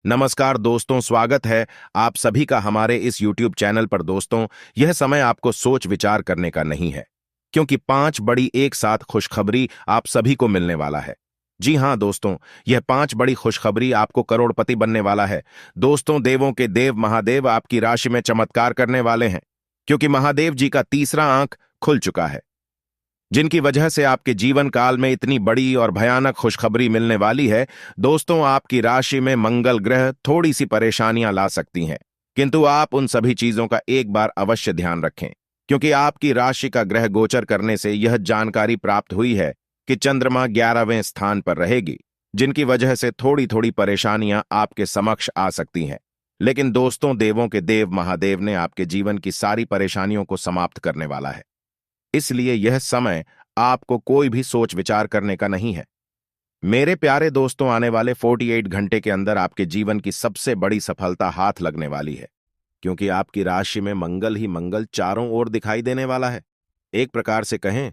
नमस्कार दोस्तों, स्वागत है आप सभी का हमारे इस YouTube चैनल पर। दोस्तों, यह समय आपको सोच विचार करने का नहीं है, क्योंकि 5 बड़ी एक साथ खुशखबरी आप सभी को मिलने वाला है। जी हां दोस्तों, यह 5 बड़ी खुशखबरी आपको करोड़पति बनने वाला है। दोस्तों, देवों के देव महादेव आपकी राशि में चमत्कार करने वाले हैं, क्योंकि महादेव जी का तीसरा आंख खुल चुका है, जिनकी वजह से आपके जीवन काल में इतनी बड़ी और भयानक खुशखबरी मिलने वाली है। दोस्तों, आपकी राशि में मंगल ग्रह थोड़ी सी परेशानियां ला सकती हैं, किंतु आप उन सभी चीजों का एक बार अवश्य ध्यान रखें, क्योंकि आपकी राशि का ग्रह गोचर करने से यह जानकारी प्राप्त हुई है कि चंद्रमा 11वें स्थान पर रहेगी, जिनकी वजह से थोड़ी थोड़ी परेशानियां आपके समक्ष आ सकती हैं। लेकिन दोस्तों, देवों के देव महादेव ने आपके जीवन की सारी परेशानियों को समाप्त करने वाला है, इसलिए यह समय आपको कोई भी सोच विचार करने का नहीं है। मेरे प्यारे दोस्तों, आने वाले 48 घंटे के अंदर आपके जीवन की सबसे बड़ी सफलता हाथ लगने वाली है, क्योंकि आपकी राशि में मंगल ही मंगल चारों ओर दिखाई देने वाला है। एक प्रकार से कहें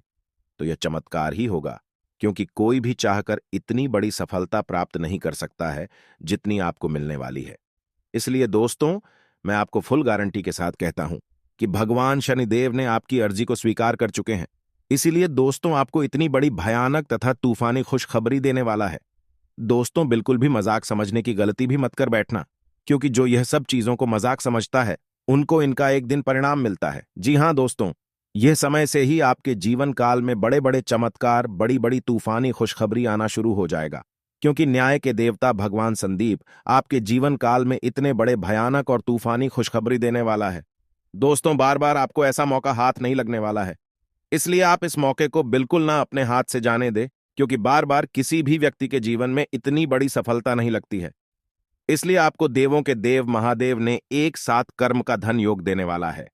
तो यह चमत्कार ही होगा, क्योंकि कोई भी चाहकर इतनी बड़ी सफलता प्राप्त नहीं कर सकता है जितनी आपको मिलने वाली है। इसलिए दोस्तों, मैं आपको फुल गारंटी के साथ कहता हूं कि भगवान शनिदेव ने आपकी अर्जी को स्वीकार कर चुके हैं। इसीलिए दोस्तों, आपको इतनी बड़ी भयानक तथा तूफानी खुशखबरी देने वाला है। दोस्तों, बिल्कुल भी मजाक समझने की गलती भी मत कर बैठना, क्योंकि जो यह सब चीजों को मजाक समझता है, उनको इनका एक दिन परिणाम मिलता है। जी हां दोस्तों, यह समय से ही आपके जीवन काल में बड़े बड़े चमत्कार, बड़ी बड़ी तूफानी खुशखबरी आना शुरू हो जाएगा, क्योंकि न्याय के देवता भगवान संदीप आपके जीवन काल में इतने बड़े भयानक और तूफानी खुशखबरी देने वाला है। दोस्तों, बार बार आपको ऐसा मौका हाथ नहीं लगने वाला है, इसलिए आप इस मौके को बिल्कुल ना अपने हाथ से जाने दें, क्योंकि बार बार किसी भी व्यक्ति के जीवन में इतनी बड़ी सफलता नहीं लगती है। इसलिए आपको देवों के देव महादेव ने एक साथ कर्म का धन योग देने वाला है।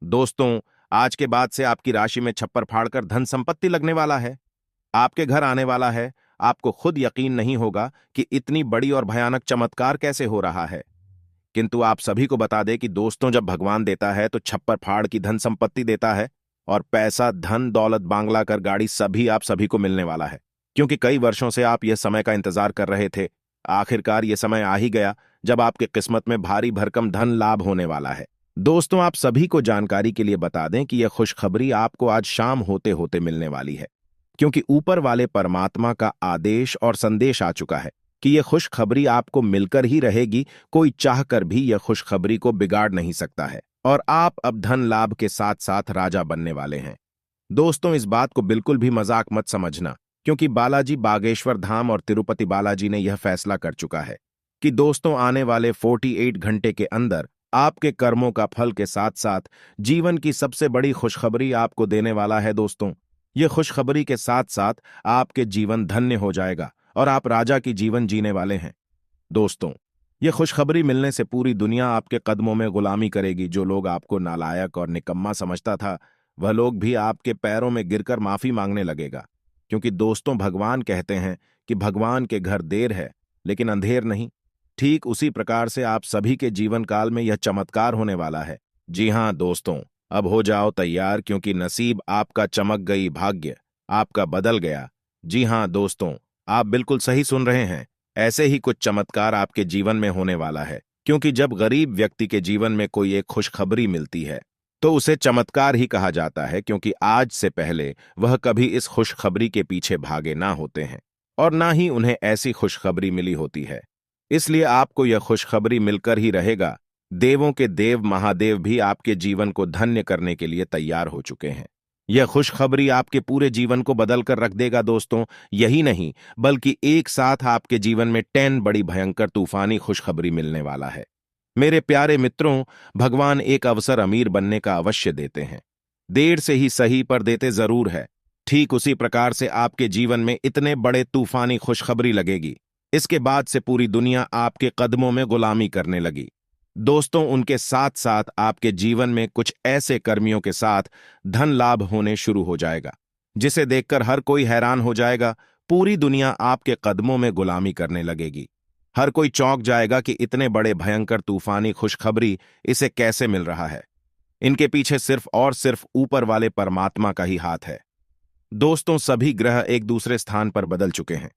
दोस्तों, आज के बाद से आपकी राशि में छप्पर फाड़कर धन संपत्ति लगने वाला है, आपके घर आने वाला है। आपको खुद यकीन नहीं होगा कि इतनी बड़ी और भयानक चमत्कार कैसे हो रहा है। किंतु आप सभी को बता दें कि दोस्तों, जब भगवान देता है तो छप्पर फाड़ की धन संपत्ति देता है, और पैसा, धन दौलत, बांग्ला, कर, गाड़ी सभी आप सभी को मिलने वाला है, क्योंकि कई वर्षों से आप यह समय का इंतजार कर रहे थे। आखिरकार यह समय आ ही गया जब आपके किस्मत में भारी भरकम धन लाभ होने वाला है। दोस्तों, आप सभी को जानकारी के लिए बता दें कि यह खुशखबरी आपको आज शाम होते होते मिलने वाली है, क्योंकि ऊपर वाले परमात्मा का आदेश और संदेश आ चुका है कि यह खुशखबरी आपको मिलकर ही रहेगी। कोई चाहकर भी यह खुशखबरी को बिगाड़ नहीं सकता है, और आप अब धन लाभ के साथ साथ राजा बनने वाले हैं। दोस्तों, इस बात को बिल्कुल भी मजाक मत समझना, क्योंकि बालाजी बागेश्वर धाम और तिरुपति बालाजी ने यह फैसला कर चुका है कि दोस्तों, आने वाले 48 घंटे के अंदर आपके कर्मों का फल के साथ साथ जीवन की सबसे बड़ी खुशखबरी आपको देने वाला है। दोस्तों, यह खुशखबरी के साथ साथ आपके जीवन धन्य हो जाएगा और आप राजा की जीवन जीने वाले हैं। दोस्तों, यह खुशखबरी मिलने से पूरी दुनिया आपके कदमों में गुलामी करेगी। जो लोग आपको नालायक और निकम्मा समझता था, वह लोग भी आपके पैरों में गिरकर माफी मांगने लगेगा, क्योंकि दोस्तों, भगवान कहते हैं कि भगवान के घर देर है लेकिन अंधेर नहीं। ठीक उसी प्रकार से आप सभी के जीवन काल में यह चमत्कार होने वाला है। जी हां दोस्तों, अब हो जाओ तैयार, क्योंकि नसीब आपका चमक गई, भाग्य आपका बदल गया। जी हां दोस्तों, आप बिल्कुल सही सुन रहे हैं। ऐसे ही कुछ चमत्कार आपके जीवन में होने वाला है, क्योंकि जब गरीब व्यक्ति के जीवन में कोई एक खुशखबरी मिलती है तो उसे चमत्कार ही कहा जाता है, क्योंकि आज से पहले वह कभी इस खुशखबरी के पीछे भागे ना होते हैं, और ना ही उन्हें ऐसी खुशखबरी मिली होती है। इसलिए आपको यह खुशखबरी मिलकर ही रहेगा। देवों के देव महादेव भी आपके जीवन को धन्य करने के लिए तैयार हो चुके हैं। यह खुशखबरी आपके पूरे जीवन को बदल कर रख देगा। दोस्तों, यही नहीं, बल्कि एक साथ आपके जीवन में 10 बड़ी भयंकर तूफानी खुशखबरी मिलने वाला है। मेरे प्यारे मित्रों, भगवान एक अवसर अमीर बनने का अवश्य देते हैं, देर से ही सही पर देते जरूर है। ठीक उसी प्रकार से आपके जीवन में इतने बड़े तूफानी खुशखबरी लगेगी, इसके बाद से पूरी दुनिया आपके कदमों में गुलामी करने लगी। दोस्तों, उनके साथ साथ आपके जीवन में कुछ ऐसे कर्मियों के साथ धन लाभ होने शुरू हो जाएगा, जिसे देखकर हर कोई हैरान हो जाएगा। पूरी दुनिया आपके कदमों में गुलामी करने लगेगी। हर कोई चौंक जाएगा कि इतने बड़े भयंकर तूफानी खुशखबरी इसे कैसे मिल रहा है। इनके पीछे सिर्फ और सिर्फ ऊपर वाले परमात्मा का ही हाथ है। दोस्तों, सभी ग्रह एक दूसरे स्थान पर बदल चुके हैं,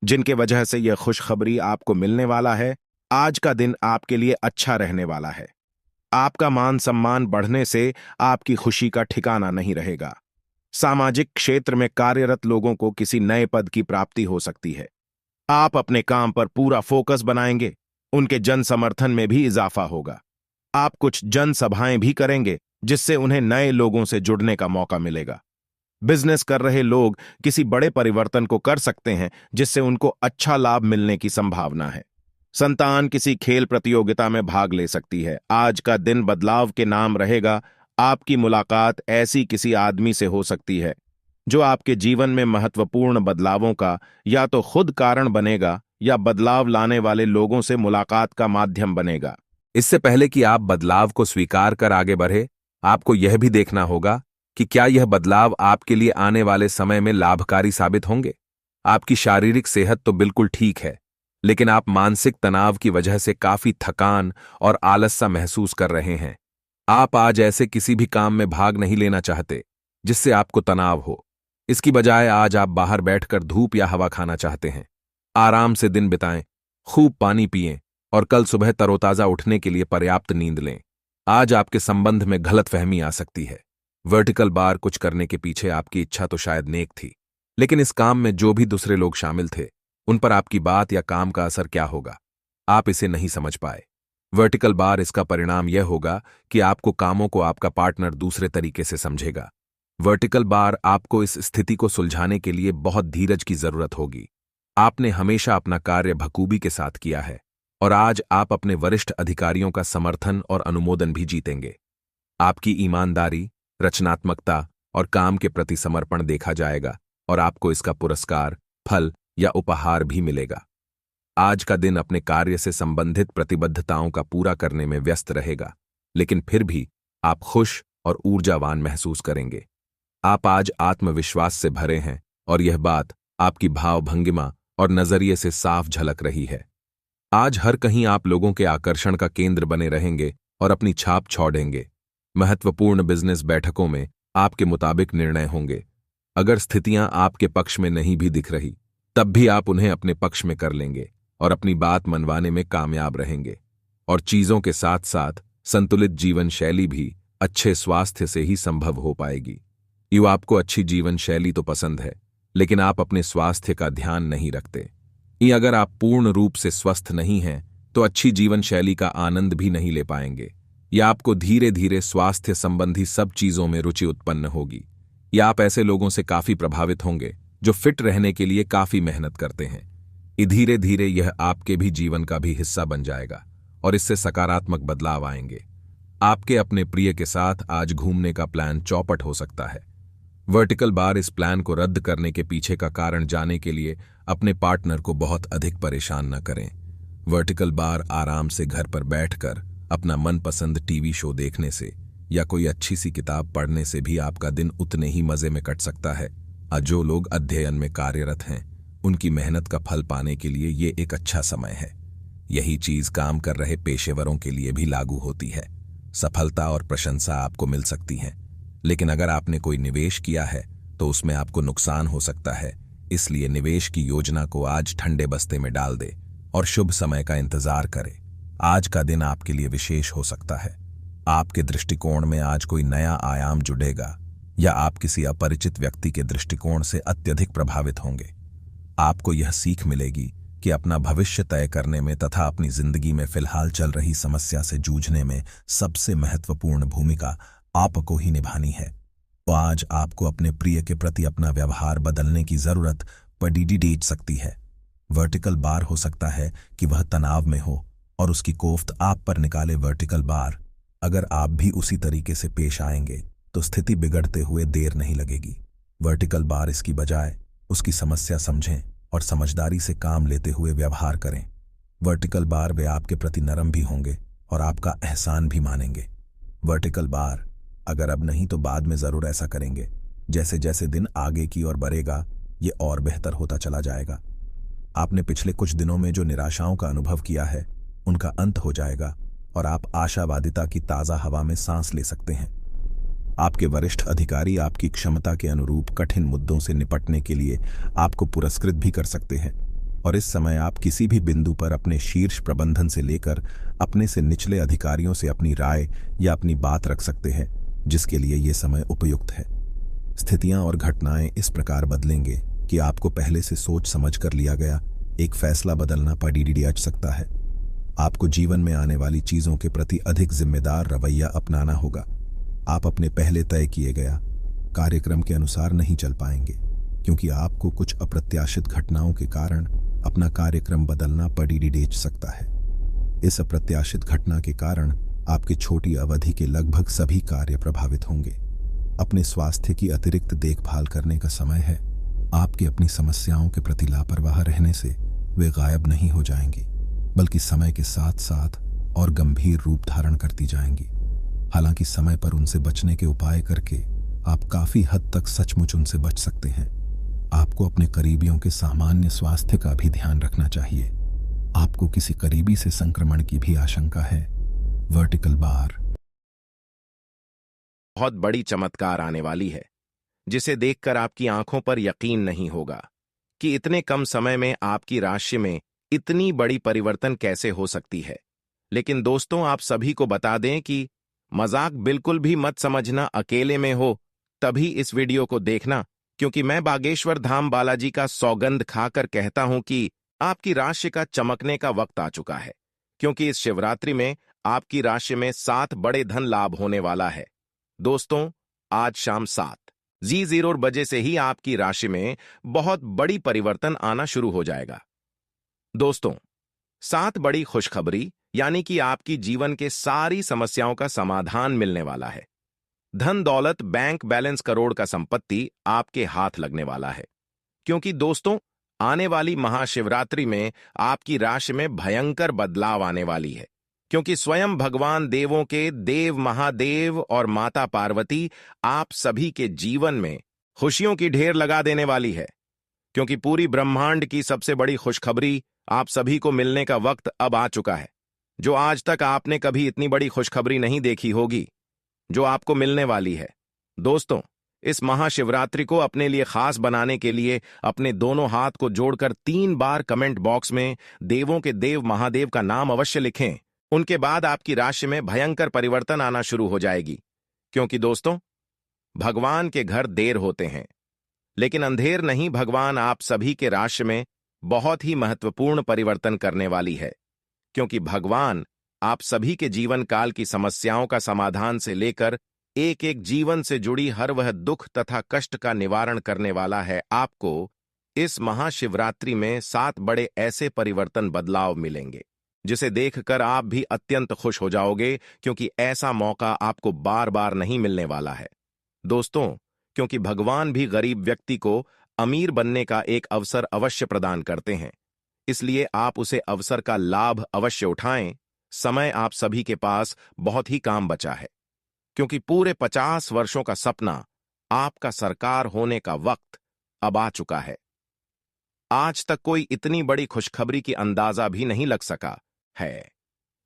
जिनके वजह से यह खुशखबरी आपको मिलने वाला है। आज का दिन आपके लिए अच्छा रहने वाला है। आपका मान सम्मान बढ़ने से आपकी खुशी का ठिकाना नहीं रहेगा। सामाजिक क्षेत्र में कार्यरत लोगों को किसी नए पद की प्राप्ति हो सकती है। आप अपने काम पर पूरा फोकस बनाएंगे। उनके जन समर्थन में भी इजाफा होगा। आप कुछ जन सभाएं भी करेंगे जिससे उन्हें नए लोगों से जुड़ने का मौका मिलेगा। बिजनेस कर रहे लोग किसी बड़े परिवर्तन को कर सकते हैं जिससे उनको अच्छा लाभ मिलने की संभावना है। संतान किसी खेल प्रतियोगिता में भाग ले सकती है। आज का दिन बदलाव के नाम रहेगा। आपकी मुलाकात ऐसी किसी आदमी से हो सकती है जो आपके जीवन में महत्वपूर्ण बदलावों का या तो खुद कारण बनेगा या बदलाव लाने वाले लोगों से मुलाकात का माध्यम बनेगा। इससे पहले कि आप बदलाव को स्वीकार कर आगे बढ़े, आपको यह भी देखना होगा कि क्या यह बदलाव आपके लिए आने वाले समय में लाभकारी साबित होंगे। आपकी शारीरिक सेहत तो बिल्कुल ठीक है, लेकिन आप मानसिक तनाव की वजह से काफी थकान और आलस सा महसूस कर रहे हैं। आप आज ऐसे किसी भी काम में भाग नहीं लेना चाहते जिससे आपको तनाव हो। इसकी बजाय आज आप बाहर बैठकर धूप या हवा खाना चाहते हैं। आराम से दिन बिताएं, खूब पानी पिएं और कल सुबह तरोताजा उठने के लिए पर्याप्त नींद लें। आज आपके संबंध में गलतफहमी आ सकती है। वर्टिकल बार कुछ करने के पीछे आपकी इच्छा तो शायद नेक थी, लेकिन इस काम में जो भी दूसरे लोग शामिल थे उन पर आपकी बात या काम का असर क्या होगा, आप इसे नहीं समझ पाए। वर्टिकल बार इसका परिणाम यह होगा कि आपको कामों को आपका पार्टनर दूसरे तरीके से समझेगा। वर्टिकल बार आपको इस स्थिति को सुलझाने के लिए बहुत धीरज की जरूरत होगी। आपने हमेशा अपना कार्य बखूबी के साथ किया है और आज आप अपने वरिष्ठ अधिकारियों का समर्थन और अनुमोदन भी जीतेंगे। आपकी ईमानदारी, रचनात्मकता और काम के प्रति समर्पण देखा जाएगा और आपको इसका पुरस्कार, फल या उपहार भी मिलेगा। आज का दिन अपने कार्य से संबंधित प्रतिबद्धताओं का पूरा करने में व्यस्त रहेगा, लेकिन फिर भी आप खुश और ऊर्जावान महसूस करेंगे। आप आज आत्मविश्वास से भरे हैं और यह बात आपकी भाव-भंगिमा और नजरिए से साफ झलक रही है। आज हर कहीं आप लोगों के आकर्षण का केंद्र बने रहेंगे और अपनी छाप छोड़ेंगे। महत्वपूर्ण बिजनेस बैठकों में आपके मुताबिक निर्णय होंगे। अगर स्थितियां आपके पक्ष में नहीं भी दिख रही, तब भी आप उन्हें अपने पक्ष में कर लेंगे और अपनी बात मनवाने में कामयाब रहेंगे। और चीजों के साथ साथ संतुलित जीवन शैली भी अच्छे स्वास्थ्य से ही संभव हो पाएगी। आपको अच्छी जीवन शैली तो पसंद है, लेकिन आप अपने स्वास्थ्य का ध्यान नहीं रखते। अगर आप पूर्ण रूप से स्वस्थ नहीं हैं, तो अच्छी जीवन शैली का आनंद भी नहीं ले पाएंगे। या आपको धीरे धीरे स्वास्थ्य संबंधी सब चीजों में रुचि उत्पन्न होगी। या आप ऐसे लोगों से काफी प्रभावित होंगे जो फिट रहने के लिए काफी मेहनत करते हैं। धीरे धीरे यह आपके भी जीवन का भी हिस्सा बन जाएगा और इससे सकारात्मक बदलाव आएंगे। आपके अपने प्रिय के साथ आज घूमने का प्लान चौपट हो सकता है। वर्टिकल बार इस प्लान को रद्द करने के पीछे का कारण जानने के लिए अपने पार्टनर को बहुत अधिक परेशान न करें। वर्टिकल बार आराम से घर पर बैठकर अपना मनपसंद टीवी शो देखने से या कोई अच्छी सी किताब पढ़ने से भी आपका दिन उतने ही मजे में कट सकता है। जो लोग अध्ययन में कार्यरत हैं, उनकी मेहनत का फल पाने के लिए ये एक अच्छा समय है। यही चीज काम कर रहे पेशेवरों के लिए भी लागू होती है। सफलता और प्रशंसा आपको मिल सकती हैं, लेकिन अगर आपने कोई निवेश किया है तो उसमें आपको नुकसान हो सकता है। इसलिए निवेश की योजना को आज ठंडे बस्ते में डाल दे और शुभ समय का इंतजार करें। आज का दिन आपके लिए विशेष हो सकता है। आपके दृष्टिकोण में आज कोई नया आयाम जुड़ेगा या आप किसी अपरिचित व्यक्ति के दृष्टिकोण से अत्यधिक प्रभावित होंगे। आपको यह सीख मिलेगी कि अपना भविष्य तय करने में तथा अपनी जिंदगी में फिलहाल चल रही समस्या से जूझने में सबसे महत्वपूर्ण भूमिका आपको ही निभानी है। तो आज आपको अपने प्रिय के प्रति अपना व्यवहार बदलने की जरूरत पड़ सकती है। वर्टिकल बार हो सकता है कि वह तनाव में हो और उसकी कोफ्त आप पर निकाले। वर्टिकल बार, अगर आप भी उसी तरीके से पेश आएंगे तो स्थिति बिगड़ते हुए देर नहीं लगेगी। वर्टिकल बार इसकी बजाय उसकी समस्या समझें और समझदारी से काम लेते हुए व्यवहार करें। वर्टिकल बार वे आपके प्रति नरम भी होंगे और आपका एहसान भी मानेंगे। वर्टिकल बार, अगर अब नहीं तो बाद में जरूर ऐसा करेंगे। जैसे जैसे दिन आगे की ओर बढ़ेगा, ये और बेहतर होता चला जाएगा। आपने पिछले कुछ दिनों में जो निराशाओं का अनुभव किया है, उनका अंत हो जाएगा और आप आशावादिता की ताज़ा हवा में सांस ले सकते हैं। आपके वरिष्ठ अधिकारी आपकी क्षमता के अनुरूप कठिन मुद्दों से निपटने के लिए आपको पुरस्कृत भी कर सकते हैं। और इस समय आप किसी भी बिंदु पर अपने शीर्ष प्रबंधन से लेकर अपने से निचले अधिकारियों से अपनी राय या अपनी बात रख सकते हैं, जिसके लिए यह समय उपयुक्त है। स्थितियां और घटनाएं इस प्रकार बदलेंगे कि आपको पहले से सोच समझ कर लिया गया एक फैसला बदलना पड़ सकता है। आपको जीवन में आने वाली चीजों के प्रति अधिक जिम्मेदार रवैया अपनाना होगा। आप अपने पहले तय किए गया कार्यक्रम के अनुसार नहीं चल पाएंगे, क्योंकि आपको कुछ अप्रत्याशित घटनाओं के कारण अपना कार्यक्रम बदलना पड़ सकता है। इस अप्रत्याशित घटना के कारण आपके छोटी अवधि के लगभग सभी कार्य प्रभावित होंगे। अपने स्वास्थ्य की अतिरिक्त देखभाल करने का समय है। आपके अपनी समस्याओं के प्रति लापरवाह रहने से वे गायब नहीं हो जाएंगी, बल्कि समय के साथ साथ और गंभीर रूप धारण करती जाएंगी। हालांकि समय पर उनसे बचने के उपाय करके आप काफी हद तक सचमुच उनसे बच सकते हैं। आपको अपने करीबियों के सामान्य स्वास्थ्य का भी ध्यान रखना चाहिए। आपको किसी करीबी से संक्रमण की भी आशंका है। वर्टिकल बार बहुत बड़ी चमत्कार आने वाली है, जिसे देखकर आपकी आंखों पर यकीन नहीं होगा कि इतने कम समय में आपकी राशि में इतनी बड़ी परिवर्तन कैसे हो सकती है। लेकिन दोस्तों, आप सभी को बता दें कि मजाक बिल्कुल भी मत समझना। अकेले में हो तभी इस वीडियो को देखना, क्योंकि मैं बागेश्वर धाम बालाजी का सौगंध खाकर कहता हूं कि आपकी राशि का चमकने का वक्त आ चुका है। क्योंकि इस शिवरात्रि में आपकी राशि में 7 बड़े धन लाभ होने वाला है। दोस्तों, आज शाम 7:00 बजे से ही आपकी राशि में बहुत बड़ी परिवर्तन आना शुरू हो जाएगा। दोस्तों, 7 बड़ी खुशखबरी, यानी कि आपकी जीवन के सारी समस्याओं का समाधान मिलने वाला है। धन दौलत, बैंक बैलेंस, करोड़ का संपत्ति आपके हाथ लगने वाला है। क्योंकि दोस्तों, आने वाली महाशिवरात्रि में आपकी राशि में भयंकर बदलाव आने वाली है। क्योंकि स्वयं भगवान देवों के देव महादेव और माता पार्वती आप सभी के जीवन में खुशियों की ढेर लगा देने वाली है। क्योंकि पूरी ब्रह्मांड की सबसे बड़ी खुशखबरी आप सभी को मिलने का वक्त अब आ चुका है। जो आज तक आपने कभी इतनी बड़ी खुशखबरी नहीं देखी होगी, जो आपको मिलने वाली है। दोस्तों, इस महाशिवरात्रि को अपने लिए खास बनाने के लिए अपने दोनों हाथ को जोड़कर 3 बार कमेंट बॉक्स में देवों के देव महादेव का नाम अवश्य लिखें। उनके बाद आपकी राशि में भयंकर परिवर्तन आना शुरू हो जाएगी। क्योंकि दोस्तों, भगवान के घर देर होते हैं, लेकिन अंधेर नहीं। भगवान आप सभी के राशि में बहुत ही महत्वपूर्ण परिवर्तन करने वाली है। क्योंकि भगवान आप सभी के जीवन काल की समस्याओं का समाधान से लेकर एक एक जीवन से जुड़ी हर वह दुख तथा कष्ट का निवारण करने वाला है। आपको इस महाशिवरात्रि में 7 बड़े ऐसे परिवर्तन बदलाव मिलेंगे, जिसे देखकर आप भी अत्यंत खुश हो जाओगे। क्योंकि ऐसा मौका आपको बार बार नहीं मिलने वाला है। दोस्तों, क्योंकि भगवान भी गरीब व्यक्ति को अमीर बनने का एक अवसर अवश्य प्रदान करते हैं, इसलिए आप उसे अवसर का लाभ अवश्य उठाएं। समय आप सभी के पास बहुत ही काम बचा है। क्योंकि पूरे 50 वर्षों का सपना आपका सरकार होने का वक्त अब आ चुका है। आज तक कोई इतनी बड़ी खुशखबरी की अंदाजा भी नहीं लग सका है,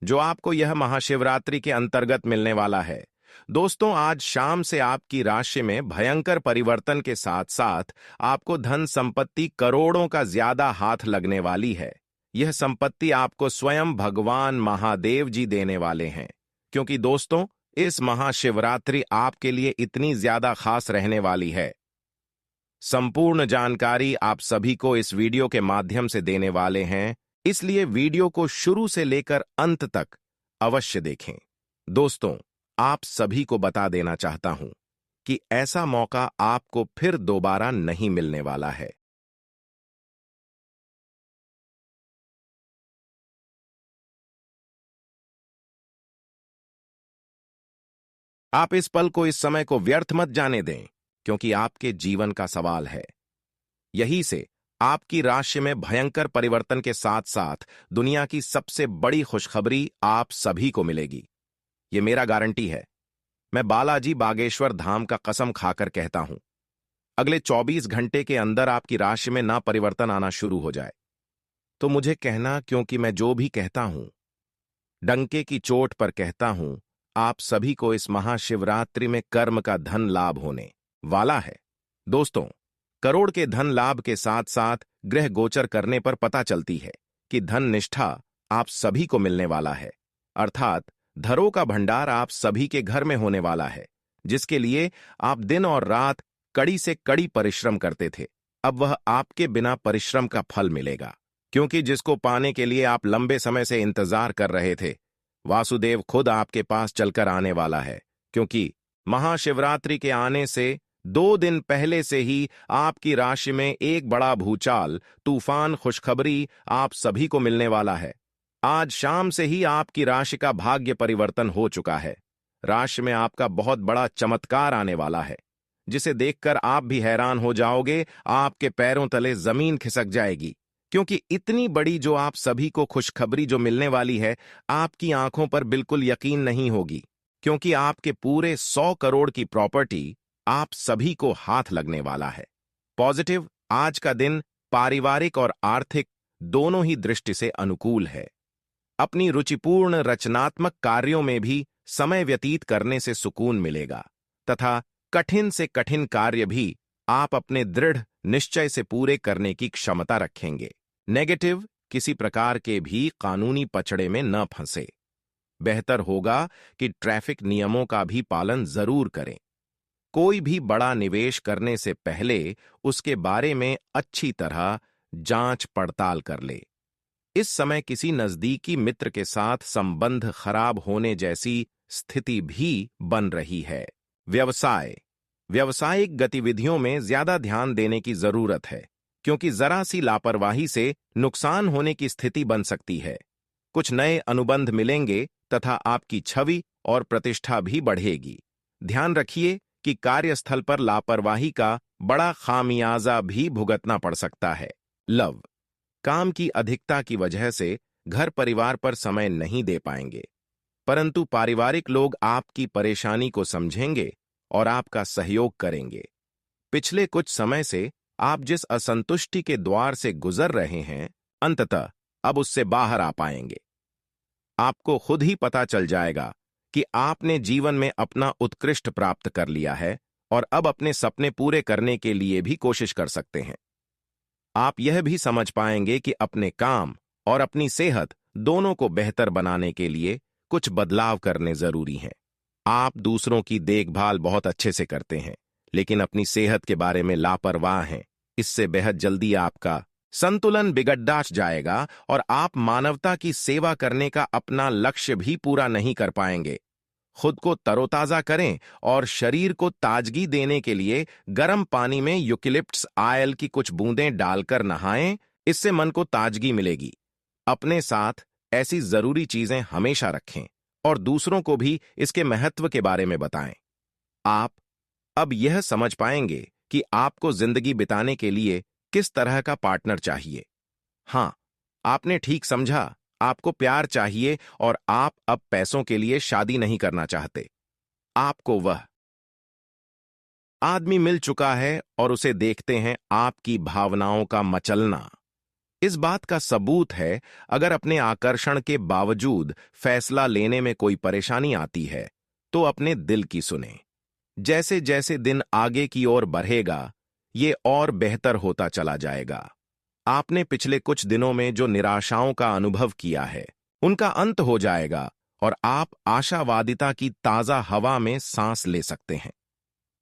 जो आपको यह महाशिवरात्रि के अंतर्गत मिलने वाला है। दोस्तों, आज शाम से आपकी राशि में भयंकर परिवर्तन के साथ साथ आपको धन संपत्ति करोड़ों का ज्यादा हाथ लगने वाली है। यह संपत्ति आपको स्वयं भगवान महादेव जी देने वाले हैं। क्योंकि दोस्तों, इस महाशिवरात्रि आपके लिए इतनी ज्यादा खास रहने वाली है। संपूर्ण जानकारी आप सभी को इस वीडियो के माध्यम से देने वाले हैं, इसलिए वीडियो को शुरू से लेकर अंत तक अवश्य देखें। दोस्तों, आप सभी को बता देना चाहता हूं कि ऐसा मौका आपको फिर दोबारा नहीं मिलने वाला है। आप इस पल को, इस समय को व्यर्थ मत जाने दें, क्योंकि आपके जीवन का सवाल है। यही से आपकी राशि में भयंकर परिवर्तन के साथ साथ दुनिया की सबसे बड़ी खुशखबरी आप सभी को मिलेगी। यह मेरा गारंटी है। मैं बालाजी बागेश्वर धाम का कसम खाकर कहता हूं, अगले 24 घंटे के अंदर आपकी राशि में ना परिवर्तन आना शुरू हो जाए तो मुझे कहना, क्योंकि मैं जो भी कहता हूं डंके की चोट पर कहता हूं। आप सभी को इस महाशिवरात्रि में कर्म का धन लाभ होने वाला है। दोस्तों, करोड़ के धन लाभ के साथ साथ ग्रह गोचर करने पर पता चलती है कि धन निष्ठा आप सभी को मिलने वाला है, अर्थात धरों का भंडार आप सभी के घर में होने वाला है, जिसके लिए आप दिन और रात कड़ी से कड़ी परिश्रम करते थे। अब वह आपके बिना परिश्रम का फल मिलेगा, क्योंकि जिसको पाने के लिए आप लंबे समय से इंतजार कर रहे थे, वासुदेव खुद आपके पास चलकर आने वाला है। क्योंकि महाशिवरात्रि के आने से 2 दिन पहले से ही आपकी राशि में एक बड़ा भूचाल, तूफान खुशखबरी आप सभी को मिलने वाला है। आज शाम से ही आपकी राशि का भाग्य परिवर्तन हो चुका है। राशि में आपका बहुत बड़ा चमत्कार आने वाला है, जिसे देखकर आप भी हैरान हो जाओगे। आपके पैरों तले जमीन खिसक जाएगी, क्योंकि इतनी बड़ी जो आप सभी को खुशखबरी जो मिलने वाली है, आपकी आंखों पर बिल्कुल यकीन नहीं होगी, क्योंकि आपके पूरे 100 करोड़ की प्रॉपर्टी आप सभी को हाथ लगने वाला है। पॉजिटिव, आज का दिन पारिवारिक और आर्थिक दोनों ही दृष्टि से अनुकूल है। अपनी रुचिपूर्ण रचनात्मक कार्यों में भी समय व्यतीत करने से सुकून मिलेगा तथा कठिन से कठिन कार्य भी आप अपने दृढ़ निश्चय से पूरे करने की क्षमता रखेंगे। नेगेटिव, किसी प्रकार के भी कानूनी पचड़े में न फंसे। बेहतर होगा कि ट्रैफिक नियमों का भी पालन जरूर करें। कोई भी बड़ा निवेश करने से पहले उसके बारे में अच्छी तरह जांच पड़ताल कर ले। इस समय किसी नजदीकी मित्र के साथ संबंध खराब होने जैसी स्थिति भी बन रही है। व्यवसाय, व्यावसायिक गतिविधियों में ज्यादा ध्यान देने की जरूरत है, क्योंकि जरा सी लापरवाही से नुकसान होने की स्थिति बन सकती है। कुछ नए अनुबंध मिलेंगे तथा आपकी छवि और प्रतिष्ठा भी बढ़ेगी। ध्यान रखिए कि कार्यस्थल पर लापरवाही का बड़ा खामियाजा भी भुगतना पड़ सकता है। लव, काम की अधिकता की वजह से घर परिवार पर समय नहीं दे पाएंगे, परंतु पारिवारिक लोग आपकी परेशानी को समझेंगे और आपका सहयोग करेंगे। पिछले कुछ समय से आप जिस असंतुष्टि के द्वार से गुजर रहे हैं, अंततः अब उससे बाहर आ पाएंगे। आपको खुद ही पता चल जाएगा कि आपने जीवन में अपना उत्कृष्ट प्राप्त कर लिया है और अब अपने सपने पूरे करने के लिए भी कोशिश कर सकते हैं। आप यह भी समझ पाएंगे कि अपने काम और अपनी सेहत दोनों को बेहतर बनाने के लिए कुछ बदलाव करने जरूरी हैं। आप दूसरों की देखभाल बहुत अच्छे से करते हैं, लेकिन अपनी सेहत के बारे में लापरवाह हैं। इससे बेहद जल्दी आपका संतुलन बिगड़ जाएगा और आप मानवता की सेवा करने का अपना लक्ष्य भी पूरा नहीं कर पाएंगे। खुद को तरोताजा करें और शरीर को ताजगी देने के लिए गर्म पानी में यूकेलिप्टस ऑयल की कुछ बूंदें डालकर नहाएं। इससे मन को ताजगी मिलेगी। अपने साथ ऐसी जरूरी चीजें हमेशा रखें और दूसरों को भी इसके महत्व के बारे में बताएं। आप अब यह समझ पाएंगे कि आपको जिंदगी बिताने के लिए किस तरह का पार्टनर चाहिए। हां, आपने ठीक समझा, आपको प्यार चाहिए और आप अब पैसों के लिए शादी नहीं करना चाहते। आपको वह आदमी मिल चुका है और उसे देखते हैं आपकी भावनाओं का मचलना। इस बात का सबूत है, अगर अपने आकर्षण के बावजूद फैसला लेने में कोई परेशानी आती है तो अपने दिल की सुने। जैसे जैसे दिन आगे की ओर बढ़ेगा, ये और बेहतर होता चला जाएगा। आपने पिछले कुछ दिनों में जो निराशाओं का अनुभव किया है, उनका अंत हो जाएगा और आप आशावादिता की ताजा हवा में सांस ले सकते हैं।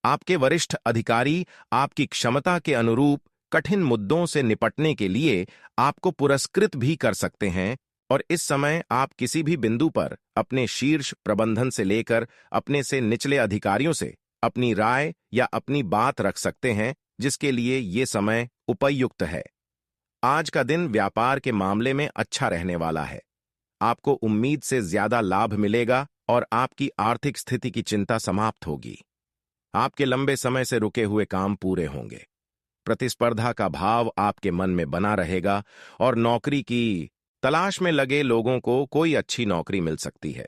आपके वरिष्ठ अधिकारी आपकी क्षमता के अनुरूप कठिन मुद्दों से निपटने के लिए आपको पुरस्कृत भी कर सकते हैं और इस समय आप किसी भी बिंदु पर अपने शीर्ष प्रबंधन से लेकर अपने से निचले अधिकारियों से अपनी राय या अपनी बात रख सकते हैं, जिसके लिए ये समय उपयुक्त है। आज का दिन व्यापार के मामले में अच्छा रहने वाला है। आपको उम्मीद से ज्यादा लाभ मिलेगा और आपकी आर्थिक स्थिति की चिंता समाप्त होगी। आपके लंबे समय से रुके हुए काम पूरे होंगे। प्रतिस्पर्धा का भाव आपके मन में बना रहेगा और नौकरी की तलाश में लगे लोगों को कोई अच्छी नौकरी मिल सकती है।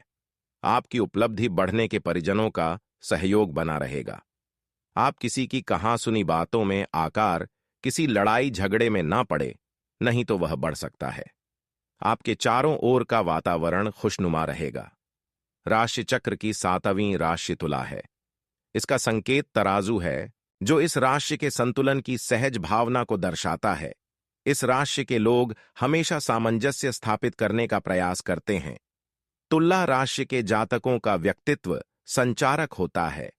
आपकी उपलब्धि बढ़ने के परिजनों का सहयोग बना रहेगा। आप किसी की कहां सुनी बातों में आकर किसी लड़ाई झगड़े में ना पड़े, नहीं तो वह बढ़ सकता है। आपके चारों ओर का वातावरण खुशनुमा रहेगा। राशि चक्र की 7वीं राशि तुला है। इसका संकेत तराजू है, जो इस राशि के संतुलन की सहज भावना को दर्शाता है। इस राशि के लोग हमेशा सामंजस्य स्थापित करने का प्रयास करते हैं। तुला राशि के जातकों का व्यक्तित्व संचारक होता है।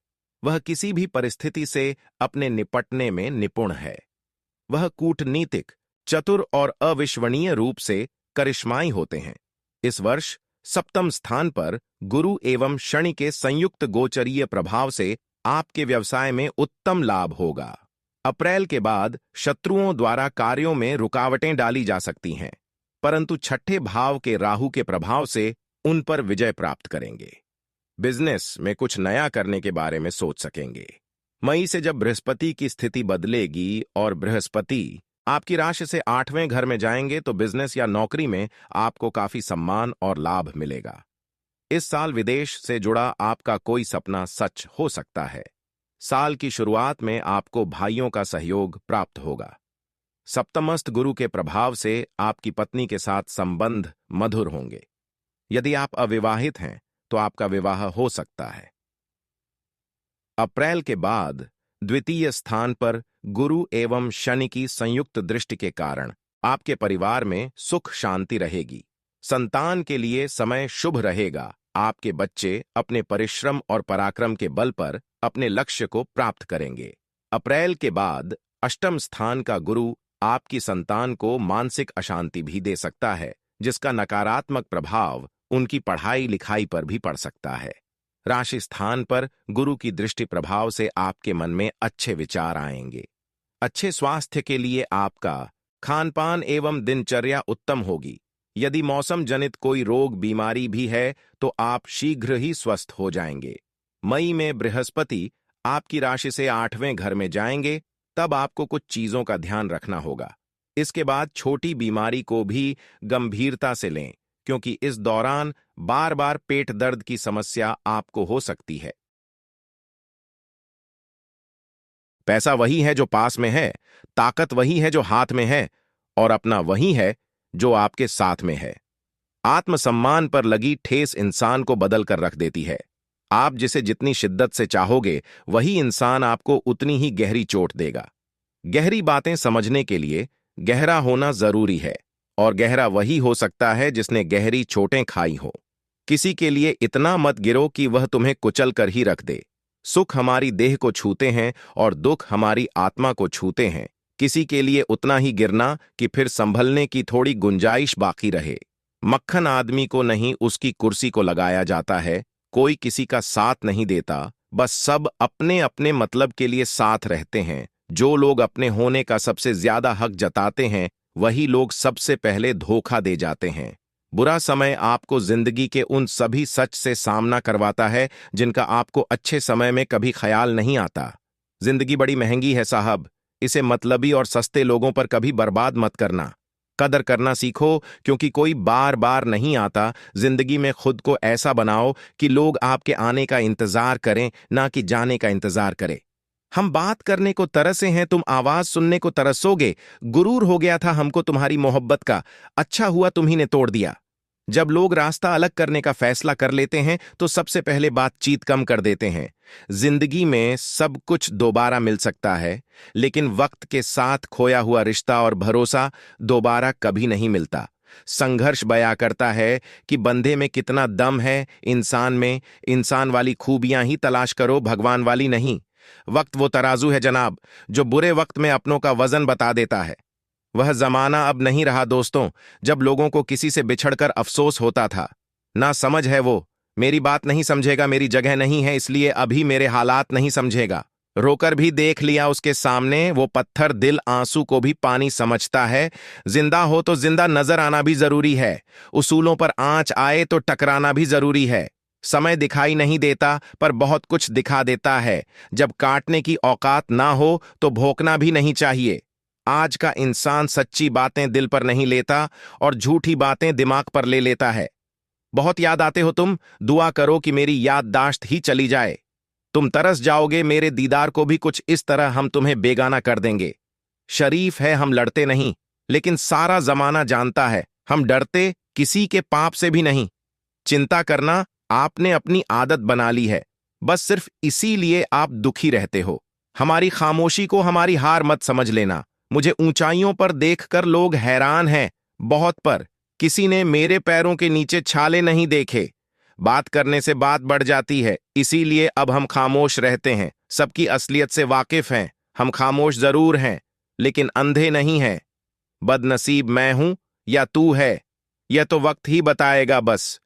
वह किसी भी परिस्थिति से अपने निपटने में निपुण है। वह कूटनीतिक, चतुर और अविश्वसनीय रूप से करिश्माई होते हैं। इस वर्ष सप्तम स्थान पर गुरु एवं शनि के संयुक्त गोचरीय प्रभाव से आपके व्यवसाय में उत्तम लाभ होगा। अप्रैल के बाद शत्रुओं द्वारा कार्यों में रुकावटें डाली जा सकती हैं, परंतु छठे भाव के राहु के प्रभाव से उन पर विजय प्राप्त करेंगे। बिजनेस में कुछ नया करने के बारे में सोच सकेंगे। मई से जब बृहस्पति की स्थिति बदलेगी और बृहस्पति आपकी राशि से 8वें घर में जाएंगे तो बिजनेस या नौकरी में आपको काफी सम्मान और लाभ मिलेगा। इस साल विदेश से जुड़ा आपका कोई सपना सच हो सकता है। साल की शुरुआत में आपको भाइयों का सहयोग प्राप्त होगा। सप्तमस्थ गुरु के प्रभाव से आपकी पत्नी के साथ संबंध मधुर होंगे। यदि आप अविवाहित हैं तो आपका विवाह हो सकता है। अप्रैल के बाद द्वितीय स्थान पर गुरु एवं शनि की संयुक्त दृष्टि के कारण आपके परिवार में सुख शांति रहेगी। संतान के लिए समय शुभ रहेगा। आपके बच्चे अपने परिश्रम और पराक्रम के बल पर अपने लक्ष्य को प्राप्त करेंगे। अप्रैल के बाद अष्टम स्थान का गुरु आपकी संतान को मानसिक अशांति भी दे सकता है, जिसका नकारात्मक प्रभाव उनकी पढ़ाई लिखाई पर भी पड़ सकता है। राशि स्थान पर गुरु की दृष्टि प्रभाव से आपके मन में अच्छे विचार आएंगे। अच्छे स्वास्थ्य के लिए आपका खानपान एवं दिनचर्या उत्तम होगी। यदि मौसम जनित कोई रोग बीमारी भी है तो आप शीघ्र ही स्वस्थ हो जाएंगे। मई में बृहस्पति आपकी राशि से 8वें घर में जाएंगे, तब आपको कुछ चीजों का ध्यान रखना होगा। इसके बाद छोटी बीमारी को भी गंभीरता से लें, क्योंकि इस दौरान बार बार पेट दर्द की समस्या आपको हो सकती है। पैसा वही है जो पास में है, ताकत वही है जो हाथ में है, और अपना वही है जो आपके साथ में है। आत्मसम्मान पर लगी ठेस इंसान को बदल कर रख देती है। आप जिसे जितनी शिद्दत से चाहोगे, वही इंसान आपको उतनी ही गहरी चोट देगा। गहरी बातें समझने के लिए गहरा होना जरूरी है, और गहरा वही हो सकता है जिसने गहरी चोटें खाई हो। किसी के लिए इतना मत गिरो कि वह तुम्हें कुचल कर ही रख दे। सुख हमारी देह को छूते हैं और दुख हमारी आत्मा को छूते हैं। किसी के लिए उतना ही गिरना कि फिर संभलने की थोड़ी गुंजाइश बाकी रहे। मक्खन आदमी को नहीं, उसकी कुर्सी को लगाया जाता है। कोई किसी का साथ नहीं देता, बस सब अपने अपने मतलब के लिए साथ रहते हैं। जो लोग अपने होने का सबसे ज्यादा हक जताते हैं, वही लोग सबसे पहले धोखा दे जाते हैं। बुरा समय आपको जिंदगी के उन सभी सच से सामना करवाता है जिनका आपको अच्छे समय में कभी ख्याल नहीं आता। जिंदगी बड़ी महंगी है साहब, इसे मतलबी और सस्ते लोगों पर कभी बर्बाद मत करना। कदर करना सीखो, क्योंकि कोई बार बार नहीं आता। जिंदगी में खुद को ऐसा बनाओ कि लोग आपके आने का इंतजार करें, ना कि जाने का इंतजार करें। हम बात करने को तरसे हैं, तुम आवाज सुनने को तरसोगे। गुरूर हो गया था हमको तुम्हारी मोहब्बत का, अच्छा हुआ तुम्ही ने तोड़ दिया। जब लोग रास्ता अलग करने का फैसला कर लेते हैं तो सबसे पहले बातचीत कम कर देते हैं। जिंदगी में सब कुछ दोबारा मिल सकता है, लेकिन वक्त के साथ खोया हुआ रिश्ता और भरोसा दोबारा कभी नहीं मिलता। संघर्ष बयां करता है कि बंदे में कितना दम है। इंसान में इंसान वाली खूबियां ही तलाश करो, भगवान वाली नहीं। वक्त वो तराजू है जनाब, जो बुरे वक्त में अपनों का वजन बता देता है। वह जमाना अब नहीं रहा दोस्तों, जब लोगों को किसी से बिछड़कर अफसोस होता था। ना समझ है वो, मेरी बात नहीं समझेगा, मेरी जगह नहीं है, इसलिए अभी मेरे हालात नहीं समझेगा। रोकर भी देख लिया उसके सामने, वो पत्थर दिल आंसू को भी पानी समझता है। जिंदा हो तो जिंदा नजर आना भी जरूरी है। उसूलों पर आंच आए तो टकराना भी जरूरी है। समय दिखाई नहीं देता, पर बहुत कुछ दिखा देता है। जब काटने की औकात ना हो तो भोंकना भी नहीं चाहिए। आज का इंसान सच्ची बातें दिल पर नहीं लेता और झूठी बातें दिमाग पर ले लेता है। बहुत याद आते हो तुम, दुआ करो कि मेरी याददाश्त ही चली जाए। तुम तरस जाओगे मेरे दीदार को भी, कुछ इस तरह हम तुम्हें बेगाना कर देंगे। शरीफ है हम लड़ते नहीं, लेकिन सारा जमाना जानता है हम डरते किसी के पाप से भी नहीं। चिंता करना आपने अपनी आदत बना ली है, बस सिर्फ इसीलिए आप दुखी रहते हो। हमारी खामोशी को हमारी हार मत समझ लेना। मुझे ऊंचाइयों पर देखकर लोग हैरान हैं, बहुत पर किसी ने मेरे पैरों के नीचे छाले नहीं देखे। बात करने से बात बढ़ जाती है, इसीलिए अब हम खामोश रहते हैं। सबकी असलियत से वाकिफ हैं। हम खामोश जरूर हैं, लेकिन अंधे नहीं हैं। बदनसीब मैं हूं या तू है, यह तो वक्त ही बताएगा बस।